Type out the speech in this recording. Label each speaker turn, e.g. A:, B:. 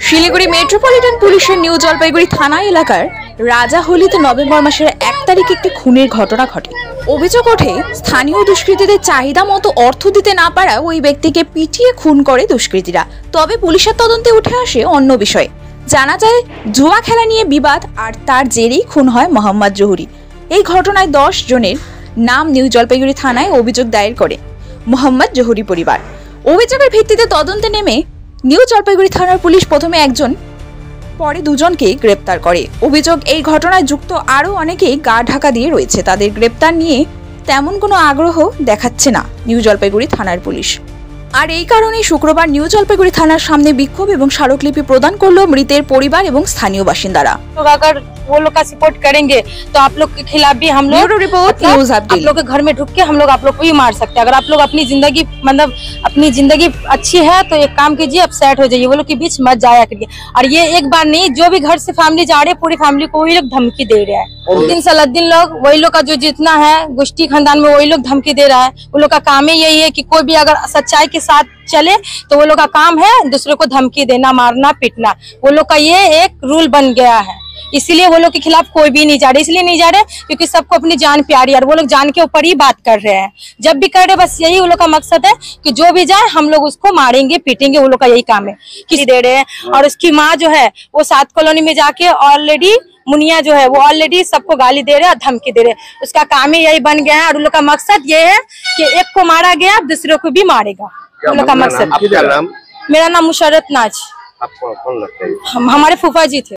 A: Siliguri metropolitan পুলিশের new Jalpaiguri থানা এলাকার রাজাহলিতে নভেম্বর মাসের 1 তারিখে একটি খুনের ঘটনা ঘটে। অভিযোগ ওঠে, স্থানীয় দুষ্কৃতীদের চাহিদা মতো অর্থ দিতে না পারা ওই ব্যক্তিকে পিটিয়ে খুন করে দুষ্কৃতীরা। তবে পুলিশের তদন্তে উঠে আসে অন্য বিষয়। জানা যায়, জুয়া খেলা নিয়ে বিবাদ, আর তার জেরেই খুন হয় মোহাম্মদ জহুরি। এই ঘটনায় 10 জনের নাম নিউ জলপাইগুড়ি থানায় অভিযোগ দায়ের করে মোহাম্মদ জহুরি পরিবার। অভিযোগের ভিত্তিতে তদন্তে নেমে নিউ জলপাইগুড়ি থানার পুলিশ প্রথমে একজন, পরে দুজনকে গ্রেপ্তার করে। অভিযোগ, এই ঘটনায় যুক্ত আরও অনেকেই গা ঢাকা দিয়ে রয়েছে। তাদের গ্রেপ্তার নিয়ে তেমন কোনো আগ্রহ দেখাচ্ছে না নিউ জলপাইগুড়ি থানার পুলিশ। আর এই কারণে শুক্রবার নিউ জলপাইগুড়ি থানার সামনে বিক্ষোভ এবং স্মারকলিপি প্রদান করলো মৃতের পরিবার এবং স্থানীয় বাসিন্দারা।
B: अगर वो लोग का सपोर्ट करेंगे तो आप लोग के खिलाफ भी हम लोग
A: रिपोर्ट न्यूज़ अपडेट।
B: आप लोग के घर में ढुक के हम लोग आप लोग को भी मार सकते हैं। अगर आप लोग अपनी जिंदगी मतलब अपनी जिंदगी अच्छी है तो एक काम कीजिए, अब सेट हो जाइए, वो लोग के बीच मत जाया करिए। और ये एक बार नहीं, जो भी घर से फैमिली जा रही है पूरी फैमिली को वही लोग धमकी दे रहे हैं। दिन सलाउद्दीन लोग वही लोग का जो जितना है गोष्ठी खानदान में वही लोग धमकी दे रहा है। वो लोग का काम ही यही है कि कोई भी अगर सच्चाई के साथ चले तो वो लोग का काम है दूसरे को धमकी देना, मारना, पीटना। वो लोग का ये एक रूल बन गया है, इसीलिए वो लोग के खिलाफ कोई भी नहीं जा रहे। इसलिए नहीं जा रहे क्योंकि सबको अपनी जान प्यारी है और वो लोग जान के ऊपर ही बात कर रहे हैं। जब भी कर रहे बस यही वो लोग का मकसद है कि जो भी जाए हम लोग उसको मारेंगे, पीटेंगे। वो लोग का यही काम है। किसी दे रहे हैं और उसकी माँ जो है वो 7 कॉलोनी में जाके ऑलरेडी मुनिया जो है वो ऑलरेडी सबको गाली दे रहे हैं, धमकी दे रहे हैं। उसका काम ही यही बन गया है और उन लोग का मकसद ये है कि एक को मारा गया दूसरे को भी मारेगा। उन लोग का मकसद। मेरा नाम मुशर्रत नाज।
C: आपको कौन लगता है?
B: हमारे फूफा जी थे।